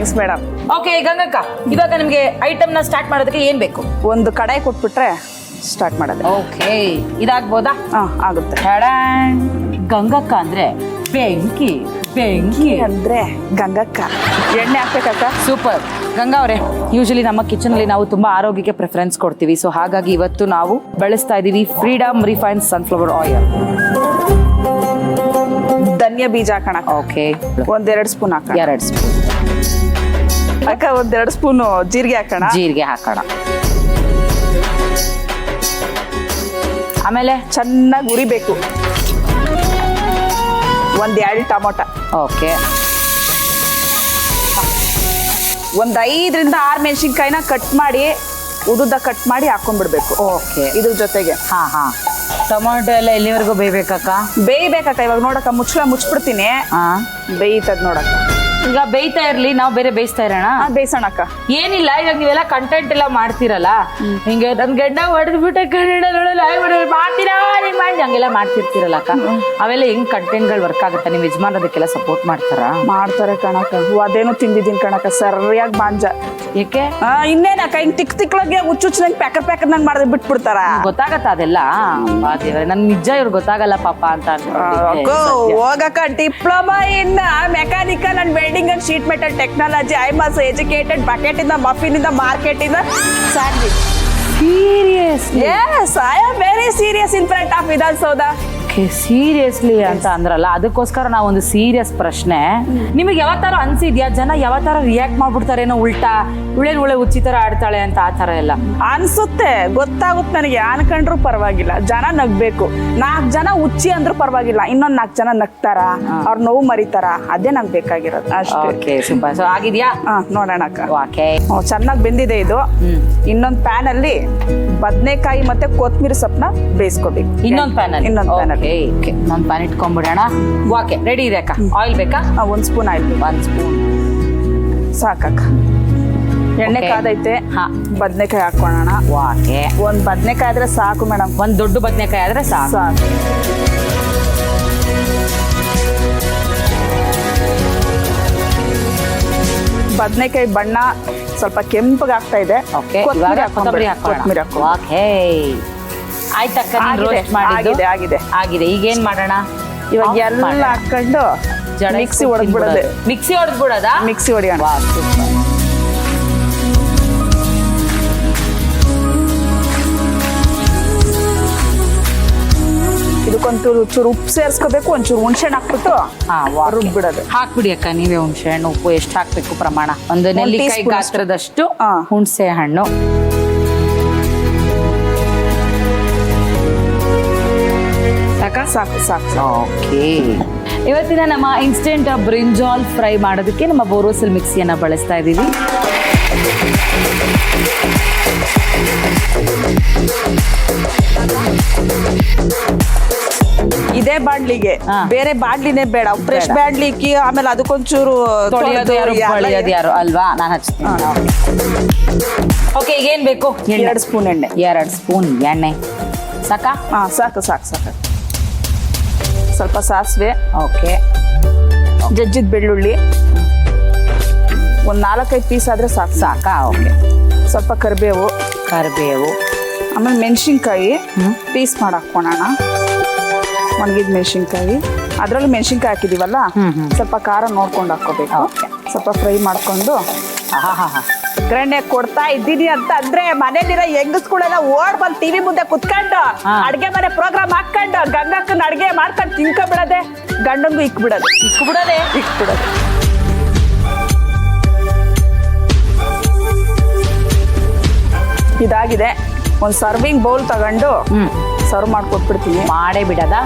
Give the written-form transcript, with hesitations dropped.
Thanks madam. Okay ಗಂಗಕ್ಕ, ಇವಾಗ ನಿಮ್ಗೆ item ನ ಸ್ಟಾರ್ಟ್ ಮಾಡೋದಕ್ಕೆ ಏನ್ ಬೇಕು? ಒಂದು ಕಡಾಯಿ ಕೊಟ್ಬಿಟ್ರೆ ಸ್ಟಾರ್ಟ್ ಮಾಡೋದು. ಓಕೆ, ಇದಾಗ್ಬೋದಾ? ಆಗುತ್ತೆ. ಗಂಗಕ್ಕ ಅಂದ್ರೆ ಬೆಂಕಿ. ಬೆಂಕಿ ಅಂದ್ರೆ ಗಂಗಕ್ಕ. ಎಣ್ಣೆ ಹಾಕ್ಬೇಕಕ್ಕ. ಸೂಪರ್. ಗಂಗಾ ಅವರೇ, ಯೂಶಲಿ ನಮ್ಮ ಕಿಚನ್ ಅಲ್ಲಿ ನಾವು ತುಂಬಾ ಆರೋಗ್ಯಕ್ಕೆ ಪ್ರಿಫರೆನ್ಸ್ ಕೊಡ್ತೀವಿ. ಸೊ ಹಾಗಾಗಿ ಇವತ್ತು ನಾವು ಬಳಸ್ತಾ ಇದೀವಿ ಫ್ರೀಡಮ್ ರಿಫೈನ್ಡ್ ಸನ್ಫ್ಲವರ್ ಆಯಿಲ್. ಧನ್ಯ ಬೀಜ ಹಾಕೋಣ. ಓಕೆ, 1-2 ಸ್ಪೂನ್ ಹಾಕೋಣ. 2 ಸ್ಪೂನ್ ಅಕ್ಕ 1-2 ಸ್ಪೂನ್ ಜೀರಿಗೆ ಹಾಕೋಣ. ಜೀರಿಗೆ ಹಾಕೋಣ. ಆಮೇಲೆ ಚೆನ್ನಾಗಿ ಉರಿಬೇಕು. 1-2 ಟೊಮೊಟೊ. ಓಕೆ, 5-6 ಮೆಣಸಿನ್ಕಾಯಿನ ಕಟ್ ಮಾಡಿ ಉದ್ದ ಕಟ್ ಮಾಡಿ ಹಾಕೊಂಡ್ಬಿಡ್ಬೇಕು. ಓಕೆ, ಇದ್ರ ಜೊತೆಗೆ ಹಾ ಟೊಮೊಟೊ ಎಲ್ಲ ಎಲ್ಲಿವರೆಗೂ ಬೇಯ್ಬೇಕಕ್ಕ? ಬೇಯ್ಬೇಕಕ್ಕ. ಇವಾಗ ನೋಡಕ್ಕ ಮುಚ್ಬಿಡ್ತೀನಿ. ಬೇಯ್ತದ್ ನೋಡಕ್ಕ. ಈಗ ಬೇಯ್ತಾ ಇರ್ಲಿ, ನಾವು ಬೇರೆ ಬೇಯಿಸ್ತಾ ಇರೋಣ. ಬೇಯಿಸೋಣಕ್ಕ. ಏನಿಲ್ಲ, ಇವಾಗ ನೀವೆಲ್ಲ ಕಂಟೆಂಟ್ ಎಲ್ಲ ಮಾಡ್ತಿರಲ್ಲ, ಹಿಂಗೆ ನನ್ ಗಂಡ ಹೊಡೆದ್ಬಿಟ್ಟೆ ಕನ್ನಡ ಮಾಡ್ತೀರಾ ನೀವು ಮಾಡಿ ಹಂಗೆಲ್ಲ ಮಾಡ್ತಿರ್ತೀರಲ್ಲ ಅಕ್ಕ, ಅವೆಲ್ಲ ಹೆಂಗ್ ಕಂಟೆಂಟ್ಗಳು ವರ್ಕ್ ಆಗುತ್ತೆ? ನಿಮ್ ಯಜಮಾನ್ ಅದಕ್ಕೆಲ್ಲ ಸಪೋರ್ಟ್ ಮಾಡ್ತಾರೆ ಕಣಕ್ಕ. ಅದೇನೋ ತಿಂದಿದ್ದೀನಿ ಕಣಕ್ಕ, ಸರಿಯಾಗಿ ಬಾಂಜ. ಏಕೆ? ಇನ್ನೇನಕ್ಕ, ಹಿಂಗ್ ತಿಕ್ಳಗೆ ಹುಚ್ಚುಚ್ಚಂಗ್ ಪ್ಯಾಕರ್ ನಂಗೆ ಮಾಡಿದ್ರೆ ಬಿಟ್ಬಿಡ್ತಾರ. ಗೊತ್ತಾಗತ್ತ ಅದೆಲ್ಲ? ನನ್ ನಿಜ ಇವ್ರು ಗೊತ್ತಾಗಲ್ಲ ಪಾಪ ಅಂತ ಹೋಗಕ್ಕ. Diploma in mechanical and welding and sheet metal technology. I was educated bucket ಇಂದ ಮಫಿನ್ ಇಂದ ಮಾರ್ಕೆಟ್ ಇಂದ sandwich. Seriously? Yes, I am very serious in front of Vidhana Soudha. Seriously ಅಂತ ಅಂದ್ರಲ್ಲ, ಅದಕ್ಕೋಸ್ಕರ ನಾವು ಒಂದು ಸೀರಿಯಸ್ ಪ್ರಶ್ನೆ. ನಿಮಗೆ ಯಾವತ್ತಾರು ಅನ್ಸಿದ್ಯಾ ಜನ ಯಾವತ್ತಾರು ರಿಯಾಕ್ಟ್ ಮಾಡ್ಬಿಡ್ತಾರೇನೋ ಉಲ್ಟಾ, ಉಳೆ ಉಚ್ಚಿ ತರ ಆಡ್ತಾಳೆ ಅಂತ? ಆ ತರ ಎಲ್ಲ ಅನ್ಸುತ್ತೆ, ಗೊತ್ತಾಗುತ್ತೆ ನನಗೆ. ಅನ್ಕೊಂಡ್ರು ಪರವಾಗಿಲ್ಲ, ಜನ ನಗ್ಬೇಕು. 4 ಜನ ಉಚ್ಚಿ ಅಂದ್ರೂ ಪರವಾಗಿಲ್ಲ, ಇನ್ನೊಂದ್ 4 ಜನ ನಗ್ತಾರ, ಅವ್ರ ನೋವು ಮರಿತಾರ, ಅದೇ ನಂಗೆ ಬೇಕಾಗಿರೋದು ಅಷ್ಟೇ. ಸೂಪರ್. ಸೊ ಆಗಿದ್ಯಾ? ನೋಡೋಣಕ್ಕ. ಓಕೆ, ಚೆನ್ನಾಗಿ ಬೆಂದಿದೆ ಇದು. ಇನ್ನೊಂದ್ ಪ್ಯಾನ್ ಅಲ್ಲಿ ಬದನೆಕಾಯಿ ಮತ್ತೆ ಕೊತ್ತಂಬರಿ ಸೊಪ್ಪನ್ನ ಬೇಯಿಸ್ಕೋಬೇಕು. ಇನ್ನೊಂದ್ ಪ್ಯಾನ್ ಅಲ್ಲಿ. ಇನ್ನೊಂದ್ ಪ್ಯಾನ್ ಇಟ್ಕೊಂಡ್ಬಿಡೋಣ. ಓಕೆ, ರೆಡಿ ಇದೆ ಅಕ್ಕ. ಆಯಿಲ್ ಬೇಕಾ? 1 ಸ್ಪೂನ್ ಆಯಿಲ್. 1 ಸ್ಪೂನ್ ಸಾಕಕ್ಕ. ಎಣ್ಣೆ ಕಾದೈತೆ. ಬದನೆಕಾಯಿ ಹಾಕೋಣ. ಓಕೆ, 1 ಬದನೆಕಾಯಿ ಆದ್ರೆ ಸಾಕು ಮೇಡಮ್. 1 ದೊಡ್ಡ ಬದನೆಕಾಯಿ ಆದ್ರೆ ಸಾಕು. ಬದನೆಕಾಯಿ ಬಣ್ಣ ಸ್ವಲ್ಪ ಕೆಂಪಗೆ ಆಗ್ತಾ ಇದೆ. ಕೊತ್ತಂಬರಿ ಹಾಕೋಣ. ಓಕೆ, ಆಯ್ತಕ್ಕ. ಆಗಿದೆ ಆಗಿದೆ ಆಗಿದೆ. ಈಗ ಏನ್ ಮಾಡೋಣ? ಇವಾಗ ಎಲ್ಲ ಹಾಕೊಂಡು ಮಿಕ್ಸಿ ಹೊಡೆದ್ಬಿಡೋದು. ಮಿಕ್ಸಿ ಹೊಡೆದ್ಬಿಡೋದಾ? ಮಿಕ್ಸಿ ಹೊಡೆಯೋಣ. ಇದಕ್ಕೊಂಚೂರು ಚೂರು ಉಪ್ಪು ಸೇರಿಸ್ಕೋಬೇಕು, ಒಂಚೂರು ಹುಣಸೆಹಣ್ಣು ಹಾಕ್ಬಿಟ್ಟು ರುಬ್ಬಿಡೋದು. ಹಾಕ್ಬಿಡಿ ಅಕ್ಕ ನೀವೇ ಹುಣಸೆ ಹಣ್ಣು. ಉಪ್ಪು ಎಷ್ಟು ಹಾಕ್ಬೇಕು ಪ್ರಮಾಣ? 1 ನೆಲ್ಲಿಕಾಯಿ ಗಾತ್ರದಷ್ಟು ಹುಣಸೆ ಹಣ್ಣು. ಸಾಕು ಸಾಕು. ಓಕೆ, ಇವತ್ತಿನ ನಮ್ಮ ಇನ್ಸ್ಟೆಂಟ್ ಬ್ರಿಂಜಾಲ್ ಫ್ರೈ ಮಾಡೋದಕ್ಕೆ ನಮ್ಮ ಬೋರೋಸಿಲ್ ಮಿಕ್ಸಿಯನ್ನ ಬಳಸ್ತಾ ಇದ್ದೀವಿ. ಇದೇ ಬಾಡ್ಲಿಗೆ ಬೇರೆ ಬಾಡ್ಲಿನೇ ಬೇಡ. ಫ್ರೆಶ್ ಬಾಡ್ಲಿ ಇಕ್ಕಿ ಆಮೇಲೆ ಅದಕ್ಕೊಂಚೂರು ತೊಳೆಯೋದು ಯಾರು ಅಲ್ವಾ? ನಾನು ಹಚ್ತೀನಿ. ಓಕೆ, ಏನ್ ಬೇಕು? 2 ಸ್ಪೂನ್ ಎಣ್ಣೆ. 2 ಸ್ಪೂನ್ ಎಣ್ಣೆ ಸಾಕಾ? ಸಾಕು ಸಾಕು ಸಾಕು. ಸ್ವಲ್ಪ ಸಾಸಿವೆ. ಓಕೆ, ಜಜ್ಜಿದ ಬೆಳ್ಳುಳ್ಳಿ 4-5 ಪೀಸ್ ಆದ್ರೆ ಸಾಕು. ಸಾಕಾ? ಓಕೆ, ಸ್ವಲ್ಪ ಕರಿಬೇವು. ಆಮೇಲೆ ಮೆಣಸಿನ್ಕಾಯಿ ಪೀಸ್ ಮಾಡಿ ಹಾಕೋಣ. ಒಣಗಿದ ಮೆಣಸಿನ್ಕಾಯಿ, ಅದ್ರಲ್ಲಿ ಮೆಣಸಿನ್ಕಾಯಿ ಹಾಕಿದೀವಲ್ಲ, ಸ್ವಲ್ಪ ಖಾರ ನೋಡ್ಕೊಂಡು ಹಾಕೋಬೇಕು. ಸ್ವಲ್ಪ ಫ್ರೈ ಮಾಡ್ಕೊಂಡು ಒಗ್ಗರಣೆ ಕೊಡ್ತಾ ಇದ್ದೀನಿ ಅಂತ ಅಂದ್ರೆ ಮನೇಲಿರೋ ಹೆಂಗಸ್ಗಳೆಲ್ಲ ಓಡ್ ಬಂದು ಟಿವಿ ಮುಂದೆ ಕುತ್ಕೊಂಡು ಅಡ್ಗೆ ಮನೆ ಪ್ರೋಗ್ರಾಮ್ ಹಾಕೊಂಡು ಗಂಗಕ್ಕನ ಅಡ್ಗೆ ಮಾಡ್ಕೊಂಡು ತಿನ್ಕೊಬಿಡೋದೆ, ಗಂಡಂಗೂ ಇಕ್ಬಿಡೋದು. ಇದಾಗಿದೆ. ಒಂದು ಸರ್ವಿಂಗ್ ಬೌಲ್ ತಗೊಂಡು ಸರ್ವ್ ಮಾಡ್ಕೊಟ್ಬಿಡ್ತೀನಿ. ಮಾಡೇ ಬಿಡೋದಾ?